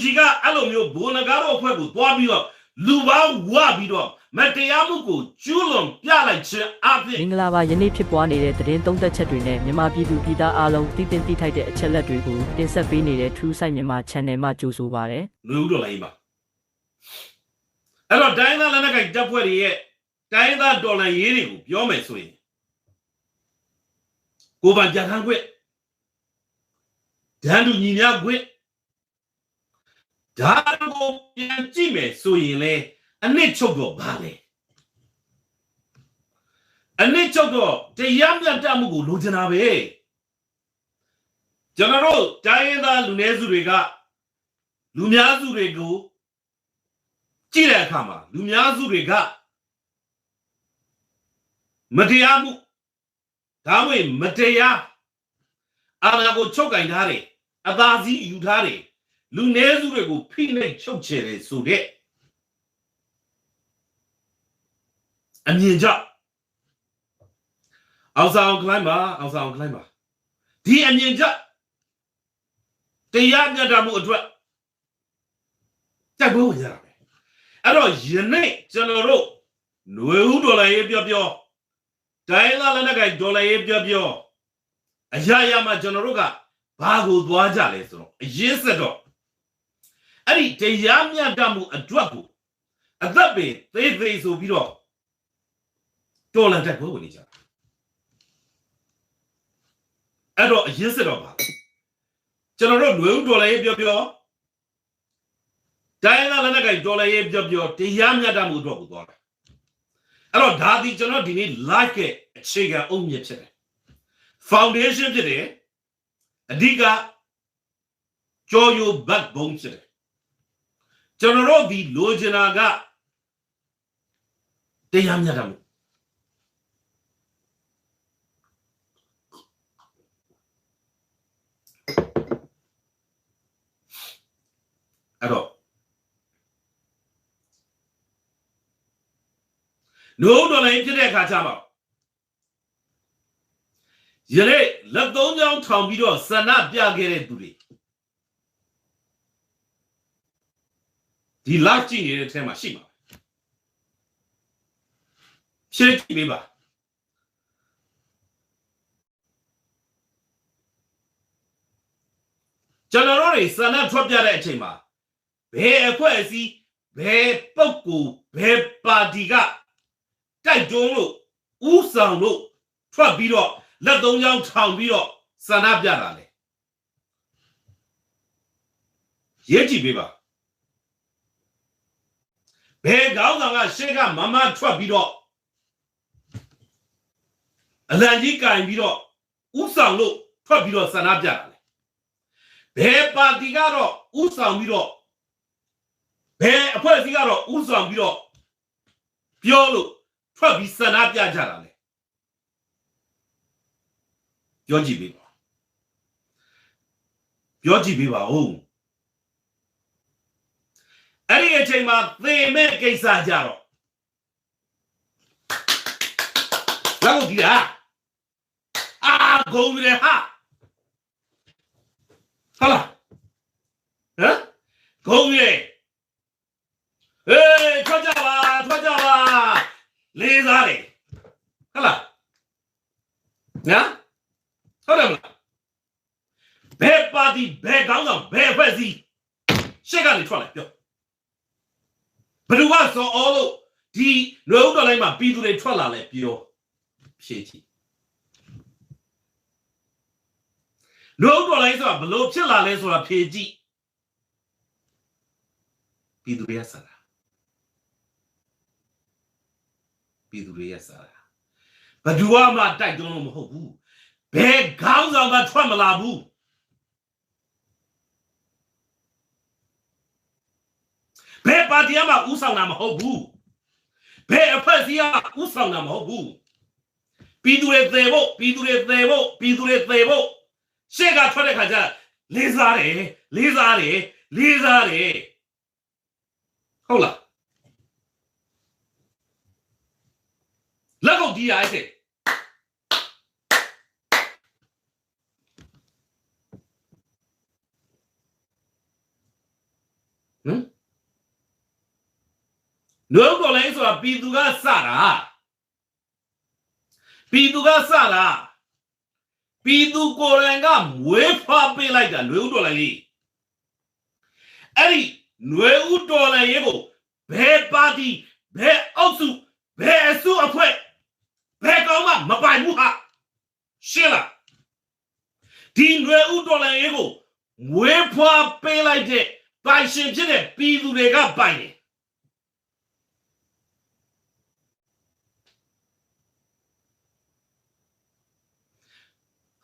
NUG ကအဲ့လိုမျိုးဘိုးနဂါတို့အဖွဲ့ကိုတွားပြီးတော့လူပေါင်းဝပြီးတော့မတရားမှုကိုကျူးလွန်ပြလိုက်ခြင်းအပြင် မင်္ဂလာပါယနေ့ဖြစ်ပွားနေတဲ့သတင်းသုံးသက်ချက်တွေနဲ့မြန်မာပြည်သူပြည်သားအားလုံးသိသိထိုက်တဲ့အချက်လက်တွေကိုတင်ဆက်ပေးနေတဲ့ True Site မြန်မာ Channel မှာကြိုဆိုပါရစေ။လူဦးတော်လိုင်းပါအဲ့တော့တိုင်းသားလက်နက်ကိုင်တပ်ဖွဲ့တွေရဲ့တိုင်းသားဒေါ်လာရေးတွေကိုပြောမယ်ဆိုရင်ကိုဗန်ကြံခံခွင့်ဒန်းတူညီမျှခွင့်ဒါကိုပြန်ကြည့်မယ်ဆိုရင်လေအနစ်ချုပ်တော့ဘာလဲအနစ်ချုပ်တော့တရားမျှတမှုကိုလိုချင်တာပဲကျွန်တော်တို့တိုင်းရင်းသားလူနည်းစုတွေကလူများစုတွေကိုကြည့်တဲ့အခါမှာလူများစုတွေကမတရားမှုဒါမှမတရားအာဏာကိုချုပ်ကင်ထားတယ်အသာစီးယူထားတယ်လူနည်းစုတွေကိုဖိနှိပ်ချုပ်ချယ်တယ်ဆိုတဲ့အမြင်ကြောင့်အောင်ဆောင်ကလိုင်းပါဒီအမြင်ကြောင့်တရားမျှတမှုအတွက်တိုက်ပွဲဝင်ကြတာပဲအဲ့တော့ယနေ့ကျွန်တော်တို့ຫນွေဦးဒေါ်လာရေးပြောတိုင်းလာလက်နက်ကိုင်ဒေါ်လာရေးပြောအရာရာမှာကျွန်တော်တို့ကဘာကိုသွားကြလဲဆိုတော့အရေးဆက်တော့အဲ့ဒီတရားမျှတမှုအတွက်ကိုအသက်ပင်သေးဆိုပြီးတော့တော်လန်တက်ပွဲဝင်နေကြတာအဲ့တော့အရေးဆက်တော့ပါကျွန်တော်တို့ຫນွေဦးဒေါ်လာရေးပြောတိုင်းလာလက်နက်ကိုင်ဒေါ်လာရေးပြောတရားမျှတမှုအတွက်ကိုသွားတာအဲ့တော့ဒါဒီကျွန်တော်ဒီနေ့ live ရဲ့အခြေခံအုတ်မြစ်ဖြစ်တယ် foundation ဖြစ်တယ်အဓိကကြောရိုး backbone ဖြစ်တယ်ကျွန်တော်တို့ဒီလိုချင်တာကတရားမျှတမှုအဲ့တော့နှုတ်တော်လည်းဖြစ်တဲ့အခါကျမှယနေ့လက်သုံးချောင်းထောင်ပြီးတော့ဆန္ဒပြခဲ့တဲ့သူတွေဒီလောက်ကြည့်နေတဲ့အထဲမှာရှိမှာဖြည့်ကြည့်ပေးပါကျွန်တော်တို့ဆန္ဒထွက်ပြတဲ့အချိန်မှာဘယ်အဖွဲ့အစည်းဘယ်ပုဂ္ဂိုလ်ဘယ်ပါတီကတိုက်တွန်းလို့ဥဆောင်လို့ထွက်ပြီးတော့လက်သုံးချောင်းထောင်ပြီးတော့ဆန္ဒပြတာလေရေးကြည့်ပေးပါဘယ်ကောင်းဆောင်ကရှေ့ကမမထွက်ပြီးတော့အလံကြီးကင်ပြီးတော့ဥဆောင်လို့ထွက်ပြီးတော့ဆန္ဒပြတာလေဘယ်ပါတီကတော့ဥဆောင်ပြီးတော့ဘယ်အဖွဲ့အစည်းကတော့ဥဆောင်ပြီးတော့ပြောလို့ထွက်ပြီးဆန္ဒပြကြတာလေပြောကြည့်ပေးပါဦးအဲ့ဒီအချိန်မှာသေမဲ့ကိစ္စကြတော့လောက်ဒီလားအာဂုံရဟာဟာလားဟမ်ဂုံရထွက်ကြပါလေးစားတယ်ဟာလားနော်ဟုတ်တယ်မလားဘယ်ပါတီဘယ်ကောင်းဆောင်ဘယ်အဖွဲ့အစည်းရှေ့ကနေထွက်လိုက်ပြောဘယ်သူကစော်လို့ဒီလူဦးတော်လိုင်းမှာပြည်သူတွေထွက်လာလဲပြောဖြည့်ကြည့်လူဦးတော်လိုင်းဆိုတာဘလို့ဖြစ်လာလဲဆိုတာဖြည့်ကြည့်ပြည်သူတွေရဲ့စားတာဘယ်သူမှတိုက်တွန်းလို့မဟုတ်ဘူးဘယ်ခေါင်းဆောင်ကထွက်မလာဘူးဘယ်ပါတီမှဥဆောင်တာမဟုတ်ဘူးဘယ်အဖွဲ့အစည်းကဥဆောင်တာမဟုတ်ဘူးပြည်သူတွေသေဖို့ရှေ့ကထွက်တဲ့ခါကျလေးစားတယ်ဟုတ်လားလက်ကုပ်ဒီရိုက်တဲ့ နွေဦးတော်လိုင်းဆိုတာပြည်သူကစတာပြည်သူကိုယ်တိုင်ကမွေးဖွားပေးလိုက်တာနွေဦးတော်လိုင်းကြီးအဲ့ဒီနွေဦးတော်လိုင်းရေးကိုဘယ်ပါတီဘယ်အောက်စုဘယ်အစုအဖွဲ့ဘယ်ကောင်မှမပိုင်ဘူးဟာရှင်းလားဒီနွေဦးတော်လိုင်းရေးကိုမွေးဖွားပေးလိုက်တဲ့ပိုင်ရှင်ဖြစ်တဲ့ပြည်သူတွေကပိုင်တယ်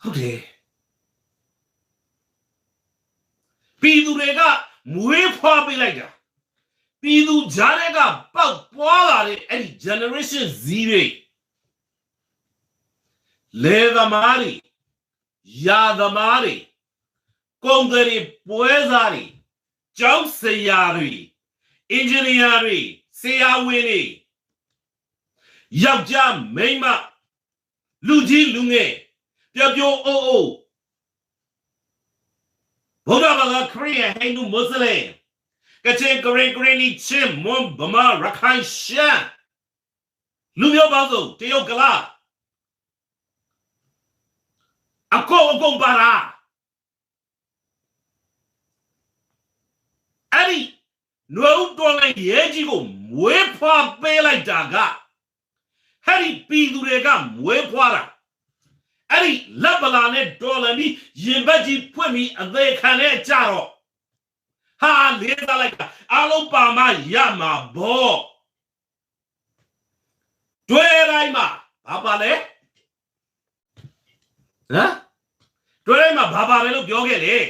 ဟုတ်တယ်ပြည်သူတွေကမွေးဖွားပေးလိုက်တာပြည်သူကြားတဲ့ကပေါက်ပွားလာတဲ့အဲ့ဒီ generation Z တွေလေသမားတွေယာသမားတွေကုန်သည်တွေပွဲစားတွေကျောင်းဆရာတွေအင်ဂျင်နီယာတွေဆရာဝန်တွေယောက်ျားမိန်းမလူကြီးလူငယ်ပျော်ပျော်အိုးအိုးဗုဒ္ဓဘာသာခရစ်ယာန်ဟိန္ဒူမွတ်စလင်ကချင်ကရင်ကရင်နီချင်းမွန်ဗမာရခိုင်ရှမ်းလူမျိုးပေါင်းစုံတရုတ်ကလာအကုန်ပါလာအဲ့ဒီနွေဦးတော်လိုင်းရဲကြီးကိုမွေးဖွားပေးလိုက်တာကအဲ့ဒီပြည်သူတွေကမွေးဖွားတာအဲ့ဒီလက်ပလာနဲ့ဒေါ်လာပြီးရင်ဘတ်ကြီးဖွင့်ပြီးအသေးခံနဲ့ကြတော့ဟာလေးစားလိုက်တာအလုံးပါမရမှာဘောတွေ့တိုင်းမှာဘာပါလဲဟမ်တွေ့တိုင်းမှာဘာပါလဲလို့ပြောခဲ့လေအဲ့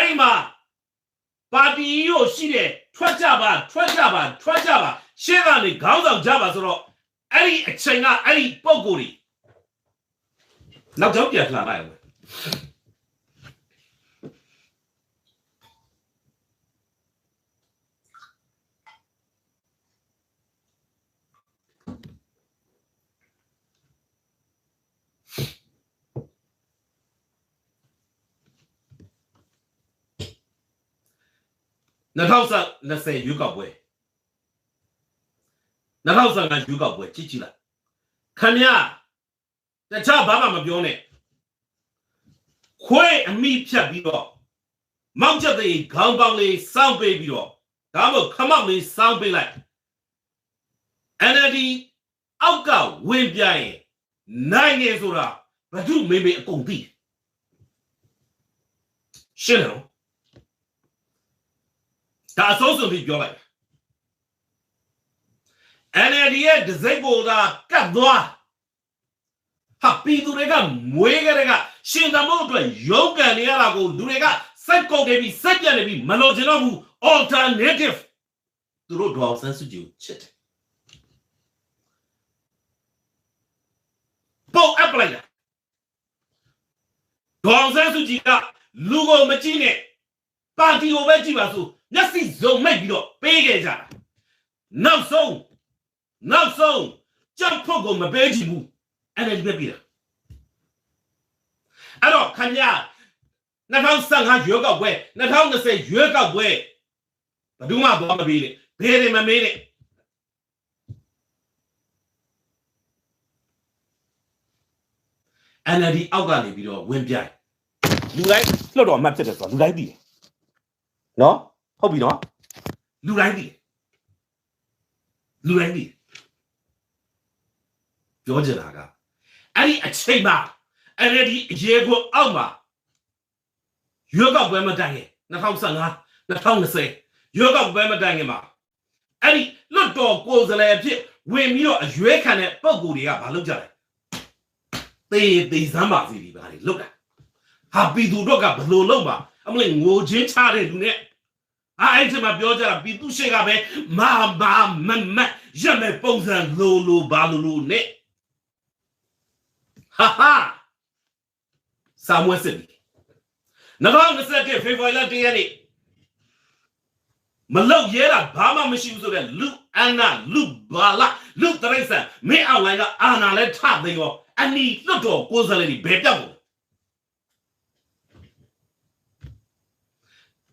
ဒီမှာပါတီရို့ရှိတယ်ထွက်ကြပါရှေ့ကနေခေါင်းဆောင်ကြပါဆိုတော့အဲ့ဒီအချိန်ကအဲ့ဒီပုံကိုယ်ကြီးနောက်ကြောင်းပြန်လှန်လိုက်အောင်2020ရွေးကောက်ပွဲ2025ရွေးကောက်ပွဲကြည့်လိုက်ခင်ဗျာတခြားဘာမှမပြောနဲ့ခွဲအမိဖြတ်ပြီးတော့မောက်ချက်တဲ့ခေါင်းပေါင်းလေးစောင်းပေးပြီးတော့ဒါမှမဟုတ်ခမောက်လေးစောင်းပေးလိုက် NLD အောက်ကဝင်ပြိုင်နိုင်နေဆိုတာဘဒုမေမေအကုန်သိရှင်းတယ်ဒါအစိုးဆုံးပြီးပြောလိုက် NLD ရဲ့ဒစိတ်ပေါ်ကကတ်သွားဟာပြည်သူတွေကမွေးကြတဲ့ကရှင်သမို့အတွက်ရုန်းကန်နေရတာကိုလူတွေကစိတ်ကုန်နေပြီးစိတ်ပြတ်နေပြီးမလို့ချင်တော့ဘူး alternative သူတို့ဒေါ်ဆန်းစုကြည်ကိုချစ်တယ်ပေါ်အပ်လိုက်တာဒေါ်ဆန်းစုကြည်ကလူကိုမကြည့်နဲ့ပါတီကိုပဲကြည့်ပါစို့မျက်စိစုံမိတ်ပြီးတော့ပေးခဲ့ကြတာနောက်ဆုံးကြောက်ဖို့ကိုမပေးချင်ဘူးအဲ့ဒါဒီပဲပြည်တာအဲ့တော့ခင်ဗျာ2025ရွေးကောက်ပွဲ2020ရွေးကောက်ပွဲဘယ်သူမှဘာမပေးနဲ့ဘယ်တွေမမေးနဲ့NLD အောက်ကနေပြီးတော့ဝင်ပြိုင်လူတိုင်းလွတ်တော်မှတ်ဖြစ်တယ်ဆိုတော့လူတိုင်းသိတယ်နော်ဟုတ်ပြီနော်လူတိုင်းသိပြောချင်တာကအဲ့ဒီအချိန်မှာအဲ့ဒီရေကိုအောက်မှာရွေးကောက်ပွဲမတိုင်ခင်2015 2020ရွေးကောက်ပွဲမတိုင်ခင်မှာအဲ့ဒီလွတ်တော်ကိုယ်စားလှယ်အဖြစ်ဝင်ပြီးတော့အရွေးခံတဲ့ပုံကိုယ်တွေကဘာလုပ်ကြလဲသေစမ်းပါစီဒီပါလေလုပ်တာဟာပြည်သူတို့ကဘယ်လိုလုပ်မှာအမလေးငိုချင်းချတဲ့လူနဲ့အဲ့ဒီမှာပြောကြတာပြည်သူရှေ့ကပဲမရမယ်ပုံစံလိုဘာလိုနဲ့ဟာစာမွေးစစ်2021ဖေဖော်ဝါရီလ1ရက်နေ့မလောက်ရဲတာဘာမှမရှိဘူးဆိုတဲ့လူအန်နာလူဘာလာလူတရိတ်ဆန်မင်းအွန်လိုင်းကအာနာလဲထသိရောအနီလွတ်တော်ကိုယ်စားလှယ်တွေဘယ်ပြောက်လို့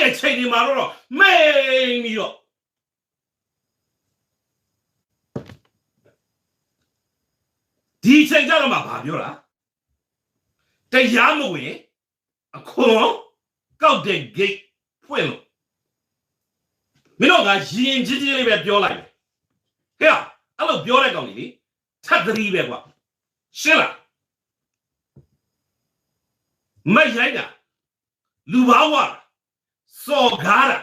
ရဲ့ချိန်ဒီမှာတော့မိန်ပြီးတော့ဒီချိန်ကြတော့မှဘာပြောတာတရားမဝင်အခွန်ကောက်တဲ့ gate ဖွင့်လို့မင်းတို့ကရင်ကြီးကြီးလေးပဲပြောလိုက်တယ်ဟဲ့အဲ့လိုပြောတဲ့ကောင်ကြီးလေထပ်သတိပဲကွာရှင်းလားမရိုက်တာလူဘာဝစော်ကားတာ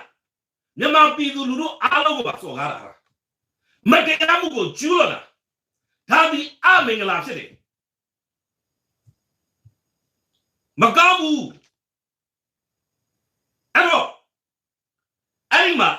မြန်မာပြည်သူလူထုအားလုံးကိုပါစော်ကားတာမတရားမှုကိုကျူးလွန်တာဒါဒီအမင်္ဂလာဖြစ်တယ်မကောင်းဘူးအဲ့တော့အဲ့ဒီမှာ